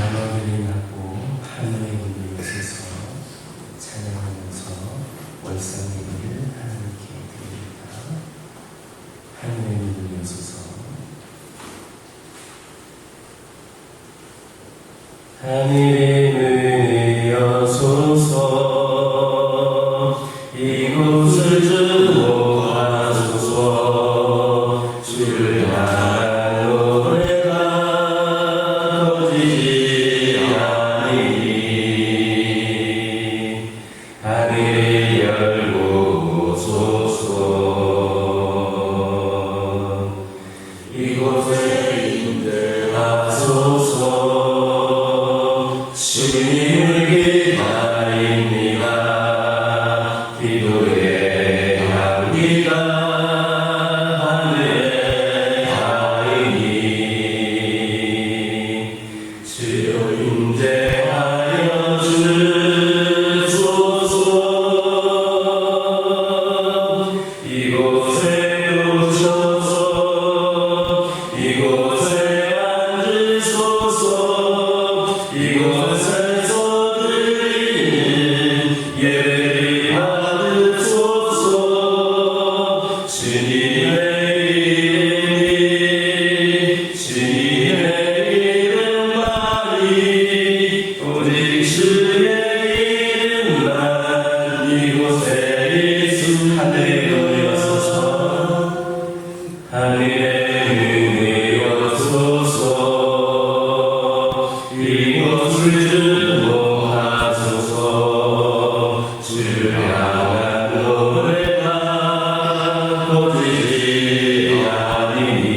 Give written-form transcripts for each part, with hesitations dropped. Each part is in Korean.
단어들이 나고 하늘의 문을 여셔서 찬양하면서 월상 예배를 하나님께 드립니다. 하늘의 문을 여셔서 하늘의 문을 여소서 이곳을 주목하소서 주를 향한 노래가 터지지 아니니 하늘을 열고 오소서 이곳에 인들하소서 주님을 기다립니다. 기도의 향기가 하늘에 닿으니 주여 임재하여 주소서 이곳에 오셔서 이곳에 앉으소서 이곳에서 드리는 예배를 받으소서 주님의 이름이 주님의 이름만이 오직 주의 이름만 이곳에 있음 하늘에 열려서서 하늘의 문을 여소서 이곳을 주목하소서 주를 향한 노래가 터지지 아니니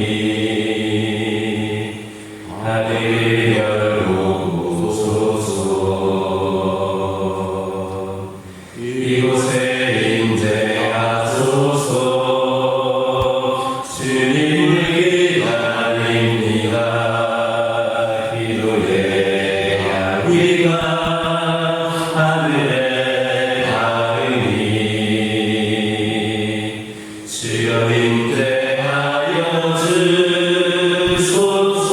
하늘을 열고 오소서 이곳에 임재하소서 주님을 기다립니다. 기도의 향기가 하늘에 닿으니 주여 임재하여 주소서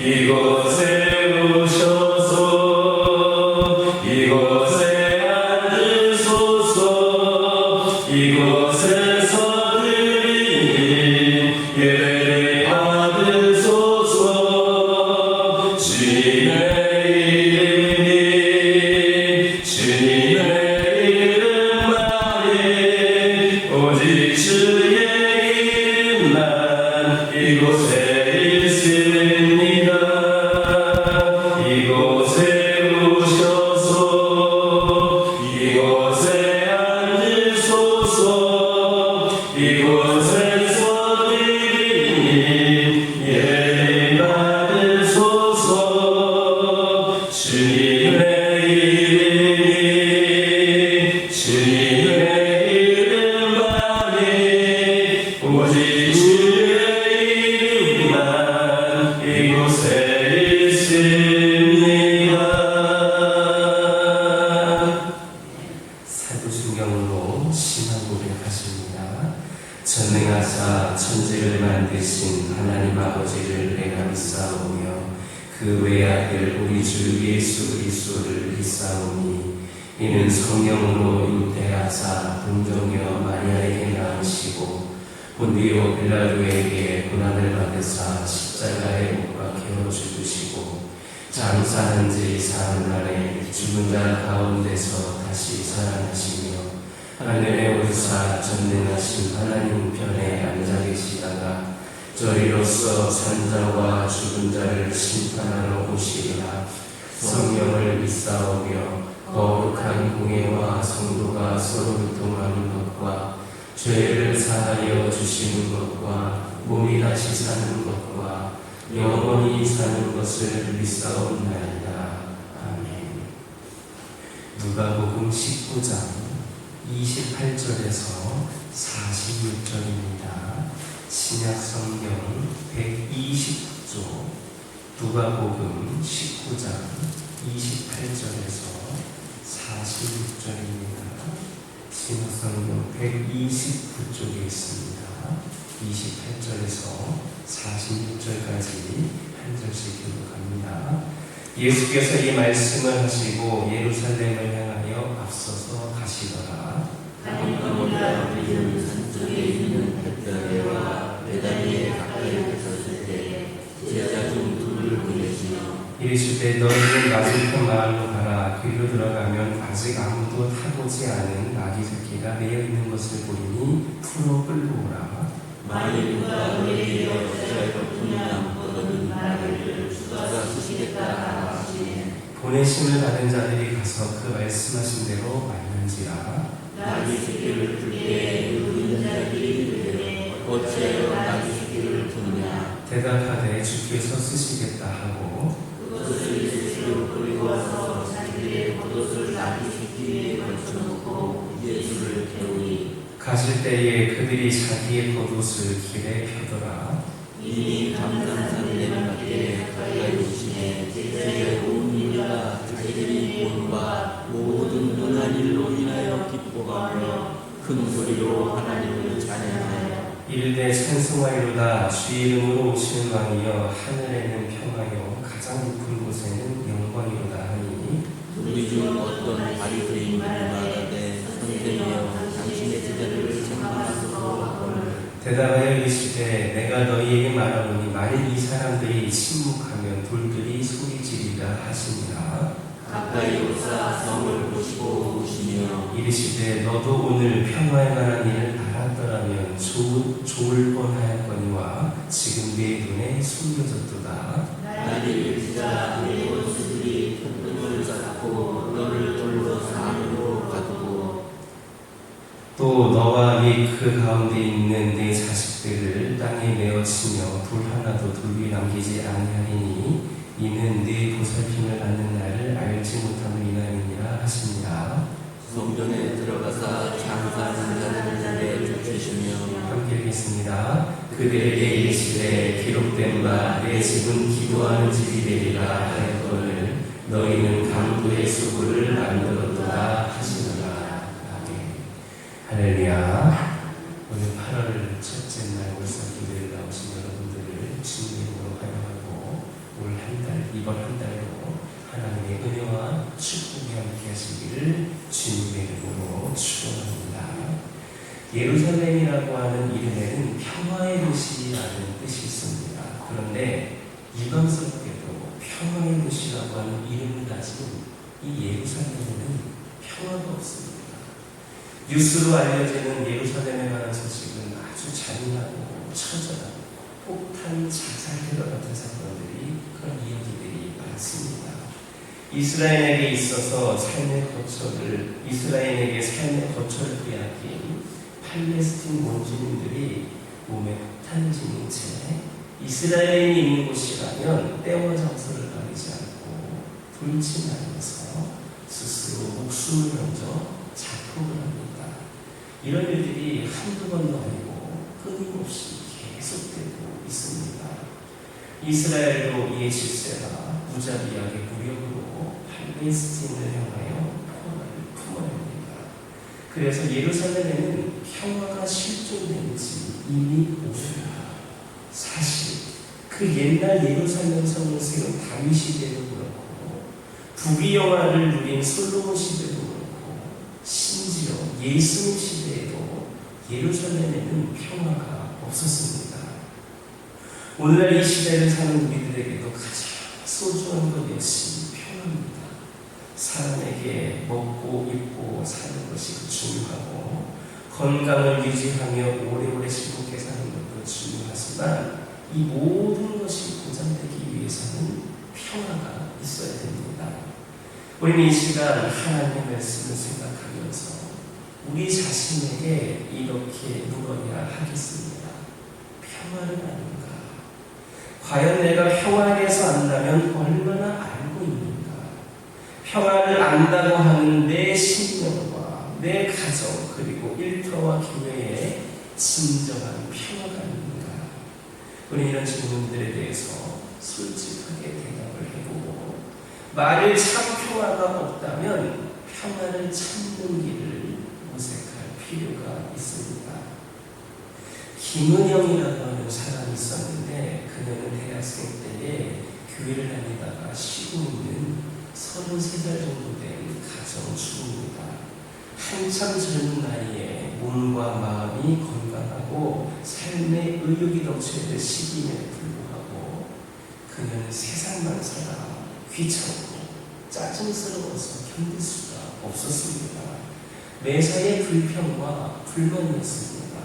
이곳에 오셔서 이곳에 앉으소서 이곳에서 드리는 예배를 받으소서 주님의 이름이 주님의 이름만이 오직 주의 이름만 이곳에 있습니다. 이곳에 오셔서 이곳에 앉으소서 이곳에서 드리는 예배를 받으소서 주님의 이름이 주님의 이름만이 오직 주의 이름만 이곳에 있습니다. 사도신경으로 신앙 고백하십니다. 전능하사 천지를 만드신 하나님 아버지를 내가 믿사오며 그 외아들 우리 주 예수 그리스도를 믿사오니 이는 성령으로 잉태하사 동정녀 마리아에게 낳으시고 본디오 빌라도에게 고난을 받으사 십자가에 못 박혀 죽으시고 장사한 지 사흘 만에 죽은 자 가운데서 다시 살아나시며 하늘에 오르사 전능하신 하나님 편에 앉아 계시다가 저희로서 산 자와 죽은 자를 심판하러 오시리라. 성령을 믿사오며 거룩한 공예와 성도가 서로 교통하는 것과 죄를 사하여 주시는 것과 몸이 다시 사는 것과 영원히 사는 것을 믿사옵나이다. 아멘. 누가복음 19장 28절에서 46절입니다. 신약성경 120조 누가복음 19장 28절에서 46절입니다. 신약성경 129쪽에 있습니다. 28절에서 46절까지 한 절씩 교독합니다. 예수께서 이 말씀을 하시고 예루살렘을 향하여 앞서서 가시더라. 가버리라 우리는 산쪽에 있는 벳다니와 베다니에 가까이 섰을 때 제자 중 둘을 보내시며 이르시되 너희는 맞은편 마을로 가라. 그리로 들어가면 아직 아무도 타보지 않은 나귀 새끼가 매여 있는 것을 보리니 풀어 끌고 오라. 만일 누가 너희에게 어찌할 것뿐이나 묻거든 나를 주가 쓰시겠다 하시니 보내심을 받은 자들이 가서 그 말씀하신 대로 말는지라. 나귀 새끼를 풀 때에 있는 자들이 이르되 어찌하여 나귀 새끼를 푸느냐 대답하되 주께서 쓰시겠다 하고 그것을 예수로 끌고 와서 자기들의 겉옷을 나귀 새끼 위에 걸쳐놓고 예수를 태우니 가실 때에 그들이 자기의 겉옷을 길에 펴더라. 이미 감람산 내밖에 가까이 오시네 제자의 온 이유가 자기들이 본 바 모든 능한 일로 인하여 기뻐하며 큰 소리로 하나님을 찬양하여 이르되 찬송하리로다. 주의 이름으로 오시는 왕이여 하늘에는 평화여 가장 높은 곳에는 영광이로다 하니 우리 중 어떤 바리새인이 말하되 선생이여 당신의 제자를 책망하소서 하거늘 대답하여 이르시되 내가 너희에게 말하노니 만일 이 사람들이 침묵하면 돌들이 소리지리라 하시니라. 가까이 오사 성을 보시고 오시며 이르시되 너도 오늘 평화에 관한 일을 알았더라면 좋을 뻔하였거니와 지금 내 눈에 숨겨졌도다. 나를 지자 내 원수들이 틈을 쌓고 너를 돌로 산으로 가두고 또 너와 및 그 가운데 있는 네 자식들을 땅에 메어치며 돌 하나도 돌 위에 남기지 아니하리니 이는 네 보살핌을 받는 날을 알지 못함을 인하이니라 하시니라. 성전에 들어가사 장사하는 자들을 쫓으시며 함께 읽겠습니다. 그들에게 이르시되 기록된 바 내 집은 기도하는 집이 되리라 하였거늘 너희는 강도의 수고를 만들었도다 하시노라. 아멘. 할렐루야. 오늘 8월 첫째 날 월사기도에 나오신 여러분들을 주님으로 환영하고 올 한 달, 이번 한 달도 하나님의 은혜와 축복이 함께 하시기를 주님의 이름으로 축원합니다. 예루살렘이라고 하는 이름에는 평화의 도시라는 뜻이 있습니다. 그런데 유감스럽게도 평화의 도시라고 하는 이름을 가진 이 예루살렘에는 평화가 없습니다. 뉴스로 알려지는 예루살렘에 관한 소식은 아주 잔인하고 처절하고 폭탄 자살테러 같은 사건들이 그런 이야기들이 많습니다. 이스라엘에게 삶의 거처를 빼앗긴 팔레스틴 원주민들이 몸에 폭탄을 지닌 채 이스라엘인이 있는 곳이라면 때와 장소를 가리지 않고 돌진하면서 스스로 목숨을 먼저 자폭을 합니다. 이런 일들이 한두 번도 아니고 끊임없이 계속되고 있습니다. 이스라엘도 이에 질세가 무자비하게 무력으로 팔레스틴을 향하여 평화를 품어야 합니다. 그래서 예루살렘에는 평화가 실존된 지 이미 오래다. 사실 그 옛날 예루살렘 성을 세운 다윗 시대도 그렇고 부귀영화를 누린 솔로몬 시대도 그렇고 심지어 예수님 시대에도 예루살렘에는 평화가 없었습니다. 오늘날 이 시대를 사는 우리들에게도 가장 소중한 것 역시 평화입니다. 사람에게 먹고 입고 사는 것이 중요하고 건강을 유지하며 오래오래 행복하게 사는 것도 중요하지만 이 모든 것이 보장되기 위해서는 평화가 있어야 됩니다. 우리는 이 시간 하나님의 말씀을 생각하면서 우리 자신에게 이렇게 물어야 하겠습니다. 평화는 아닌가? 과연 내가 평화에 대해서 안다면 얼마나 알고 있는가? 평화를 안다고 하는 내 신념과 내 가정 그리고 일터와 교회에 진정한 평화가 있는가? 우리 이런 질문들에 대해서 솔직하게 대답을 해보고 만일 참 평화가 없다면 평화를 찾는 길을 모색하는 필요가 있습니다. 김은영이라고 하는 사람이 있었는데 그녀는 대학생 때에 교회를 다니다가 쉬고 있는 33살 정도 된 가정주부입니다. 한참 젊은 나이에 몸과 마음이 건강하고 삶의 의욕이 넘치는 시기임에도 불구하고 그녀는 세상만 살아 귀찮고 짜증스러워서 견딜 수가 없었습니다. 매사에 불평과 불만이었습니다.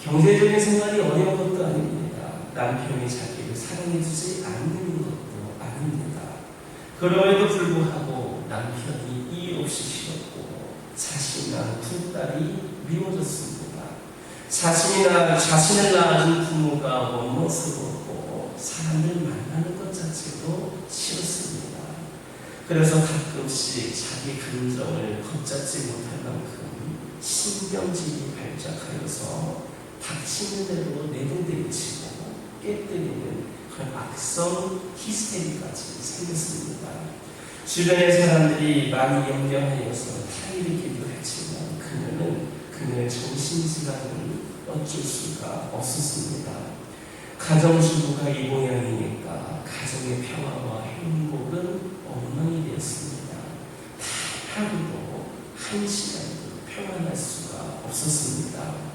경제적인 생활이 어려운 것도 아닙니다. 남편이 자기를 사랑해주지 않는 것도 아닙니다. 그럼에도 불구하고 남편이 이유 없이 싫었고 자신이나 두 딸이 미워졌습니다. 자신을 낳은 부모가 원망스러웠고 사람을 만나는 것 자체도 싫었습니다. 그래서 가끔씩 자기 감정을 걷잡지 못할 만큼 신경질이 발작하여서 닥치는 대로 내동댕치고 깨뜨리는 그런 악성 히스테리까지 생겼습니다. 주변의 사람들이 많이 염려하여서 타이를 기도했지만 그녀는 그녀의 정신질환을 어쩔 수가 없었습니다. 가정주부가 이 모양이니까 가정의 평화와 행복은 엉망이 되었습니다. 하루도 한 시간도 평안할 수가 없었습니다.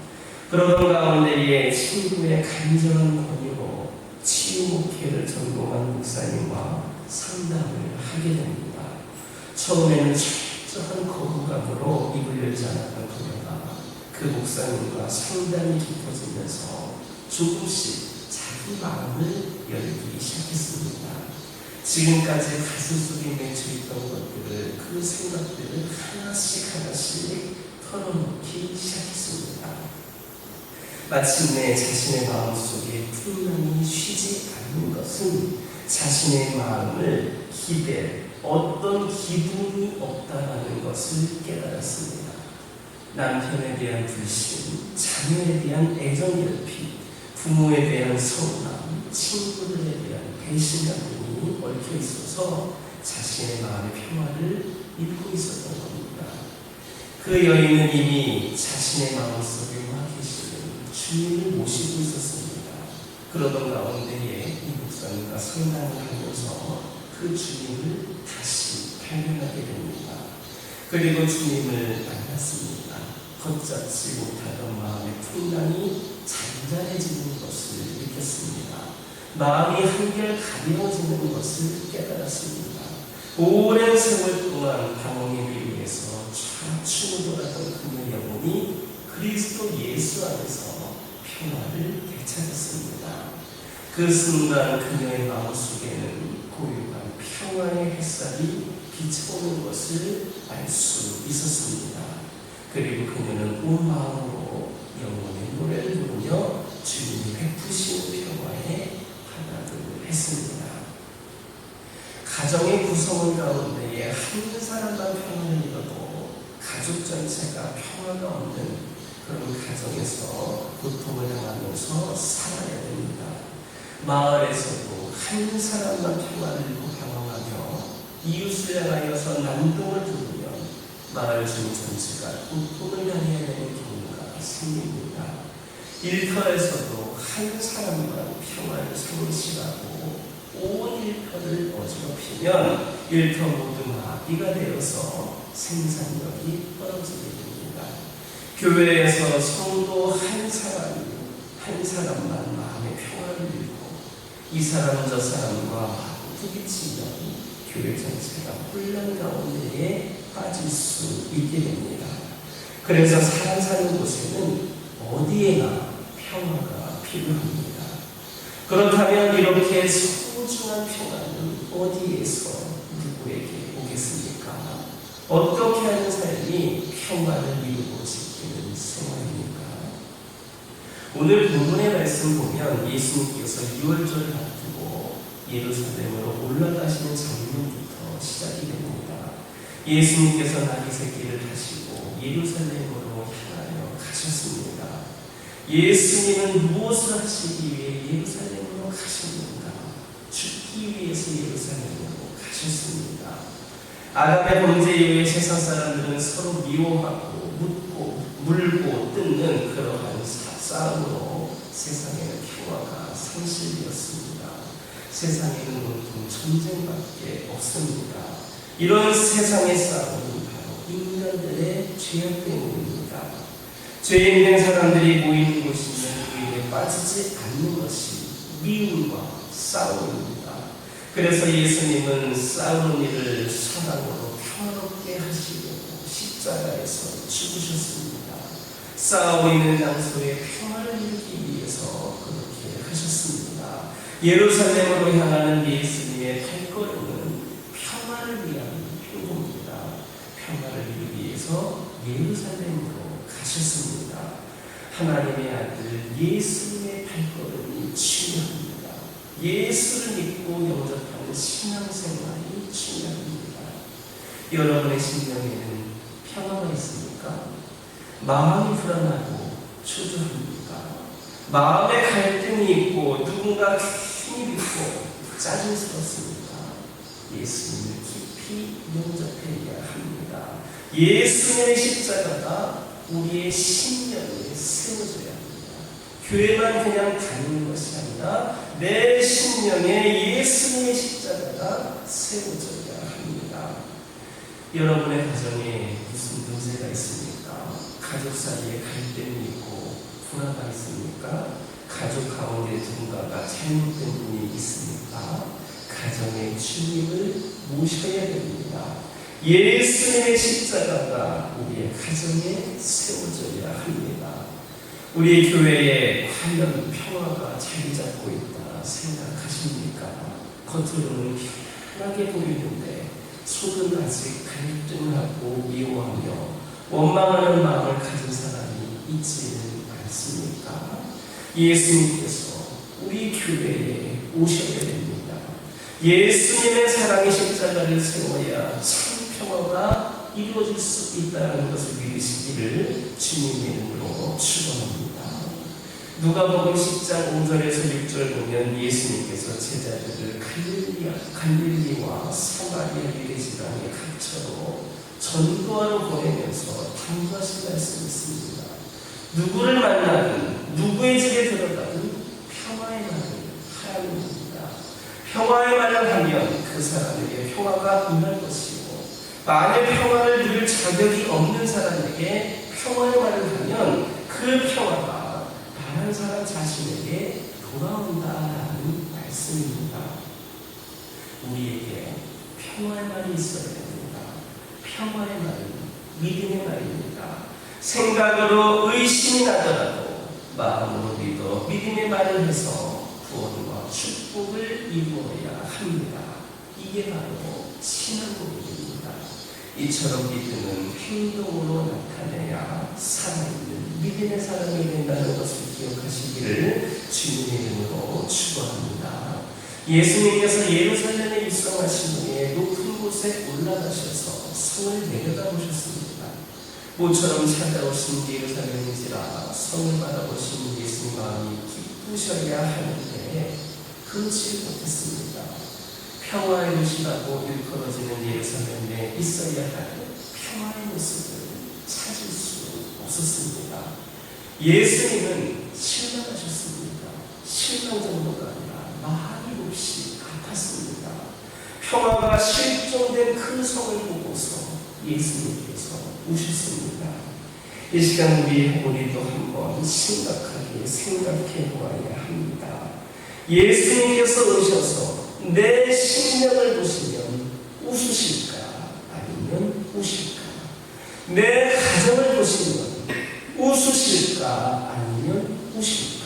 그러던 가운데에 친구의 간절한 권유로 치유 목회를 전공한 목사님과 상담을 하게 됩니다. 처음에는 철저한 거부감으로 입을 열지 않았던 그녀가 그 목사님과 상담이 깊어지면서 조금씩 자기 마음을 열기 시작했습니다. 지금까지 가슴 속에 맺혀있던 것들을 그 생각들을 하나씩 털어놓기 시작했습니다. 마침내 자신의 마음속에 풍랑이 쉬지 않는 것은 자신의 마음을 기댈 어떤 기분이 없다라는 것을 깨달았습니다. 남편에 대한 불신, 자녀에 대한 애정결핍, 부모에 대한 서운함, 친구들에 대한 배신감 등이 얽혀 있어서 자신의 마음의 평화를 잃고 있었던 겁니다. 그 여인은 이미 자신의 마음속에 와 계시는 주님을 모시고 있었습니다. 그러던 가운데에 이 목사님과 상담을 하면서 그 주님을 다시 발견하게 됩니다. 그리고 주님을 만났습니다. 걷잡지 못하던 마음의 풍랑이 잔잔해지는 것을 느꼈습니다. 마음이 한결 가벼워지는 것을 깨달았습니다. 오랜 세월 동안 방황의 비루에서 좌충우돌하던 그녀의 영혼이 그리스도 예수 안에서 평화를 되찾았습니다. 그 순간 그녀의 마음속에는 고요한 평화의 햇살이 비춰오는 것을 알 수 있었습니다. 그리고 그녀는 온 마음으로 영혼의 노래를 부르며 주님이 베푸시는 평화에 하나둘 했습니다. 가정의 구성원 가운데에 한 사람만 평화를 잃어도 가족 전체가 평화가 없는 그런 가정에서 고통을 당하면서 살아야 됩니다. 마을에서도 한 사람만 평화를 잃고 방황하며 이웃을 향하여서 난동을 부르면 마을 주민 전체가 고통을 당해야 되는 경우가 생깁니다. 일터에서도 한 사람만 평화를 상실하고 온 일터를 어지럽히면 일터 모두가 마비가 되어서 생산력이 떨어지게 됩니다. 교회에서 성도 한 사람만 마음의 평화를 잃고 이 사람 저 사람과 부딪히면 교회 전체가 혼란 가운데에 빠질 수 있게 됩니다. 그래서 사람 사는 곳에는 어디에나 평화가 필요합니다. 그렇다면 이렇게 소중한 평화는 어디에서 누구에게 오겠습니까? 어떻게 하는 삶이 평화를 이루고 지키는 생활입니까? 오늘 본문의 말씀 보면 예수님께서 유월절을 앞두고 예루살렘으로 올라가시는 장면부터 시작이 됩니다. 예수님께서 나귀 새끼를 타시고 예루살렘으로 향하여 가셨습니다. 예수님은 무엇을 하시기 위해 예루살렘으로 가셨는가? 죽기 위해서 예루살렘으로 가셨습니다. 아담의 범죄 이후에 세상 사람들은 서로 미워하고 묻고 물고 뜯는 그러한 싸움으로 세상에는 평화가 상실되었습니다. 세상에는 온통 전쟁밖에 없습니다. 이런 세상의 싸움은 바로 인간들의 죄악 때문입니다. 죄 있는 사람들이 모이는 곳이면 그 일에 빠지지 않는 것이 미움과 싸움입니다. 그래서 예수님은 싸우는 일을 사랑으로 평화롭게 하시려고 십자가에서 죽으셨습니다. 싸우고 있는 장소에 평화를 이루기 위해서 그렇게 하셨습니다. 예루살렘으로 향하는 예수님의 발걸음은 평화를 위한 행동입니다. 평화를 이루기 위해서 예루살렘으로 가셨습니다. 하나님의 아들 예수님의 발걸음이 중요합니다. 예수를 믿고 영접하는 신앙생활이 중요합니다. 여러분의 심령에는 평화가 있습니까? 마음이 불안하고 초조합니까? 마음에 갈등이 있고 누군가 힘이 있고 짜증스럽습니까? 예수님을 깊이 영접해야 합니다. 예수님의 십자가가 우리의 심령에 세워져야 합니다. 교회만 그냥 다니는 것이 아니라 내 심령에 예수님의 십자가가 세워져야 합니다. 여러분의 가정에 무슨 문제가 있습니까? 가족 사이에 갈등이 있고 불화가 있습니까? 가족 가운데 누군가가 잘못된 분이 있습니까? 가정의 주님을 모셔야 됩니다. 예수님의 십자가가 우리의 가정에 세워져야 합니다. 우리 교회에 과연 평화가 자리 잡고 있다 생각하십니까? 겉으로는 편하게 보이는데 속은 아직 갈등하고 미워하며 원망하는 마음을 가진 사람이 있지는 않습니까? 예수님께서 우리 교회에 오셔야 됩니다. 예수님의 사랑의 십자가를 세워야 참 평화가 이루어질 수 있다는 것을 믿으시기를 주님의 이름으로 축원합니다. 누가복음 10장 5절에서 6절 보면 예수님께서 제자들을 갈릴리와 사마리아 유대 지방의 각처로 전도하러 보내면서 당부하신 말씀이 있습니다. 누구를 만나든 누구의 집에 들어가든 평화의 말을 하라는 겁니다. 평화의 말을 하면 그 사람에게 평화가 임할 것이고 만일 평화를 누릴 자격이 없는 사람에게 평화의 말을 하면 그 평화가 다른 사람 자신에게 돌아온다라는 말씀입니다. 우리에게 평화의 말이 있어야 됩니다. 평화의 말은 믿음의 말입니다. 생각으로 의심이 나더라도 마음으로 믿어 믿음의 말을 해서 구원과 축복을 이루어야 합니다. 이게 바로 신앙고백입니다. 이처럼 믿음은 행동으로 나타내야 살아있는 믿음의 사람이 된다는 것을 기억하시기를 주님의 이름으로 축원합니다. 예수님께서 예루살렘에 입성하신 후에 높은 곳에 올라가셔서 성을 내려다 보셨습니다. 모처럼 찾아오신 예루살렘인지라 성을 바라보신 예수님 마음이 기쁘셔야 하는데 그렇지 못했습니다. 평화의 도시라고 일컬어지는 예루살렘에 있어야 할 평화의 모습을 찾을 수 없었습니다. 예수님은 실망하셨습니다. 실망 정도가 아니라 말이 없이 아팠습니다. 평화가 실종된 그 성을 보고서 예수님께서 우셨습니다. 이 시간 우리도 한번 심각하게 생각해 보아야 합니다. 예수님께서 오셔서 내 심령을 보시면 웃으실까 아니면 우실까? 내 가정을 보시면 웃으실까 아니면 우실까?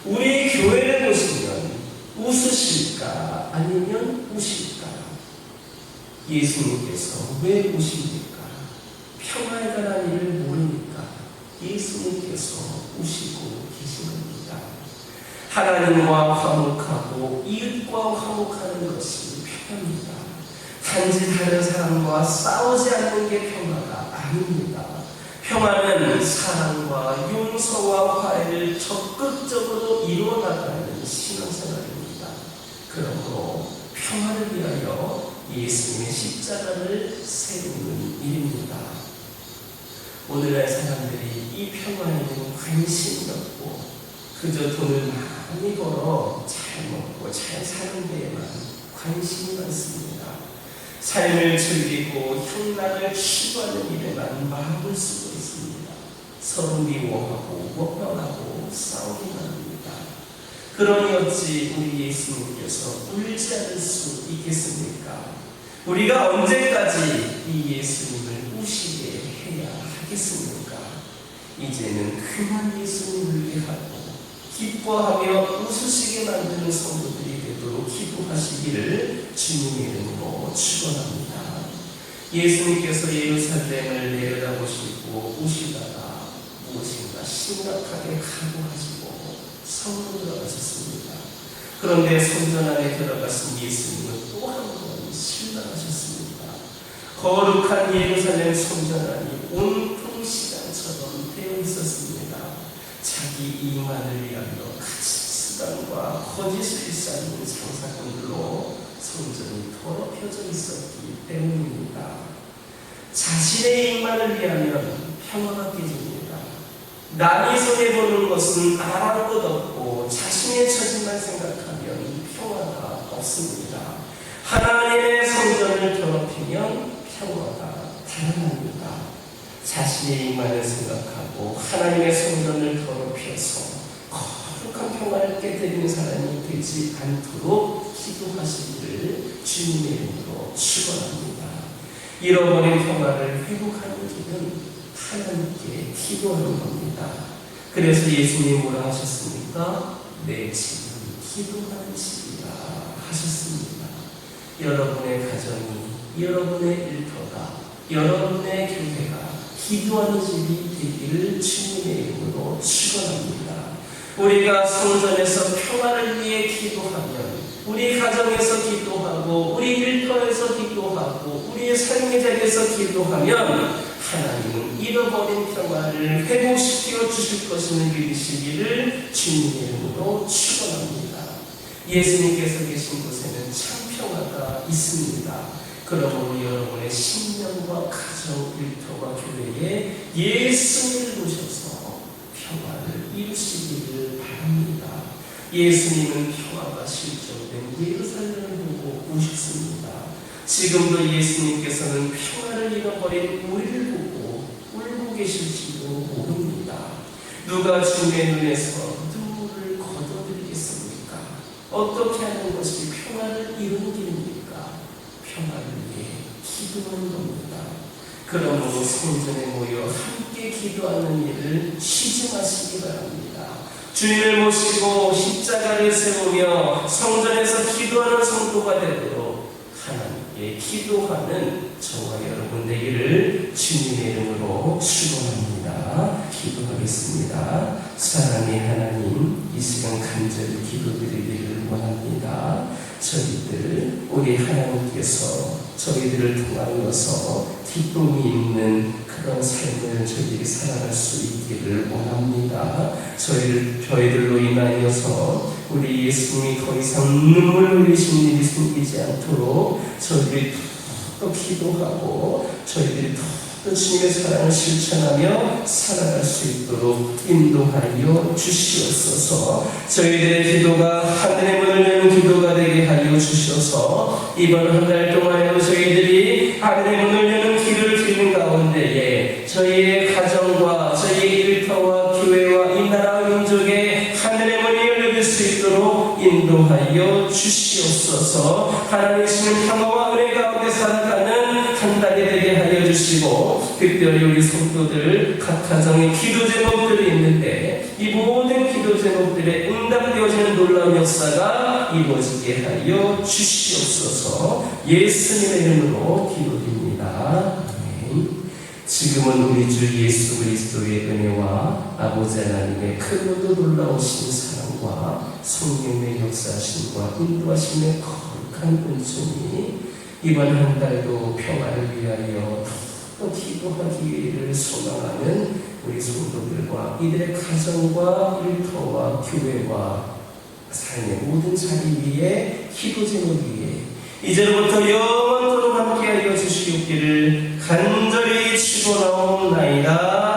우리 교회를 보시면 웃으실까 아니면 우실까? 예수님께서 왜 우십니까? 평화에 관한 일을 모르니까 예수님께서 우시고 계신 겁니다. 하나님과 화목하고 이웃과 화목하는 것이 평화입니다. 단지 다른 사람과 싸우지 않는 게 평화가 아닙니다. 평화는 사랑과 용서와 화해를 적극적으로 이루어나가는 신앙생활입니다. 그러므로 평화를 위하여 예수님의 십자가를 세우는 일입니다. 오늘날 사람들이 이 평화에는 관심이 없고 그저 돈을 많이 벌어 잘 먹고 잘 사는 데에만 관심이 많습니다. 삶을 즐기고 향락을 추구하는 일에만 마음을 쓰고 있습니다. 서로 미워하고 원망하고 싸우기만 합니다. 그러니 어찌 우리 예수님께서 울지 않을 수 있겠습니까? 우리가 언제까지 이 예수님을 우시게 해야 하겠습니까? 이제는 그만 예수님을 위하고 기뻐하며 웃으시게 만드는 성도들이 되도록 기도하시기를 주님의 이름으로 축원합니다. 예수님께서 예루살렘을 내려다보시고 오시다가 무엇인가 심각하게 각오하시고 성으로 들어가셨습니다. 그런데 성전 안에 들어가신 예수님은 또 한 번 실망하셨습니다. 거룩한 예루살렘 성전 안이 온통 시장처럼 되어 있었습니다. 자기 이익만을 위하여 가진 수단과 거짓을 쌓는 장사꾼들로 성전이 더럽혀져 있었기 때문입니다. 자신의 이익만을 위하면 평화가 깨집니다. 남이 손해보는 것은 아랑곳 없고 자신의 처지만 생각하면 평화가 없습니다. 하나님의 성전을 더럽히면 평화가 달아납니다. 자신의 이익만을 생각하고 하나님의 성전을 더럽혀서 거룩한 평화를 깨뜨리는 사람이 되지 않도록 기도하시기를 주님의 이름으로 축원합니다. 잃어버린 평화를 회복하는 길은 하나님께 기도하는 겁니다. 그래서 예수님 뭐라 하셨습니까? 내 집은 기도하는 집이라 하셨습니다. 여러분의 가정이, 여러분의 일터가, 여러분의 교회가 기도하는 집이 되기를 주님의 이름으로 축원합니다. 우리가 성전에서 평화를 위해 기도하면, 우리 가정에서 기도하고, 우리 일터에서 기도하고, 우리의 삶의 자리에서 기도하면 하나님은 잃어버린 평화를 회복시켜 주실 것임을 믿으시기를 주님의 이름으로 축원합니다. 예수님께서 계신 곳에는 참 평화가 있습니다. 그러므로 여러분의 신령과 가정, 일터와 교회에 예수님을 모셔서 평화를 이루시기를 바랍니다. 예수님은 평화가 실정된 예루살렘을 보고 오셨습니다. 지금도 예수님께서는 평화를 잃어버린 우리를 보고 울고 계실지도 모릅니다. 누가 주의 눈에서 눈물을 거둬들이겠습니까? 어떻게 하는 것이 평화를 이루는 길입니까? 평화를 위해 기도하는 겁니다. 그러므로 성전에 모여 함께 기도하는 일을 쉬지 마시기 바랍니다. 주님을 모시고 십자가를 세우며 성전에서 기도하는 성도가 되도록 하나님께 기도하는 저와 여러분 되기를 주님의 이름으로 축원합니다. 기도하겠습니다. 사랑의 하나님, 이 시간 간절히 기도드리기를 원합니다. 저희들, 우리 하나님께서 저희들을 통하여서 기쁨이 있는 그런 삶을 저희들이 살아갈 수 있기를 원합니다. 저희들로 인하여서 우리 예수님이 더 이상 눈물 흘리신 일이 생기지 않도록 저희들이 더 기도하고 저희들이 더 주님의 사랑을 실천하며 살아갈 수 있도록 인도하여 주시옵소서. 저희들의 기도가 하늘의 문을 여는 기도가 되게 하여 주셔서 이번 한 달 동안에도 저희들이 하늘의 문을 여는 기도를 드리는 가운데에 저희의 가정과 저희의 일터와 교회와 이 나라 민족의 하늘의 문이 열릴 수 있도록 인도하여 주시옵소서. 하나님의 평화와 은혜 가운데 살아가는 한 달이 되게 하여 주시고, 특별히 우리 성도들 각 가정에 기도 제목들이 있는데 이 모든 기도 제목들에 응답되어지는 놀라운 역사가 이루어지게 하여 주시옵소서. 예수님의 이름으로 기도드립니다. 아멘. 지금은 우리 주 예수 그리스도의 은혜와 아버지 하나님의 크고도 놀라우신 사랑과 성령의 역사하심과 인도하심의 거룩한 은총이 이번 한 달도 평화를 위하여 더 기도하기를 소망하는 우리 성도들과 이들의 가정과 일터와 교회와 삶의 모든 자리 위에 기도 제목 위에 이제부터 영원토록 함께하여 주시옵기를 간절히 치고 나옵나이다.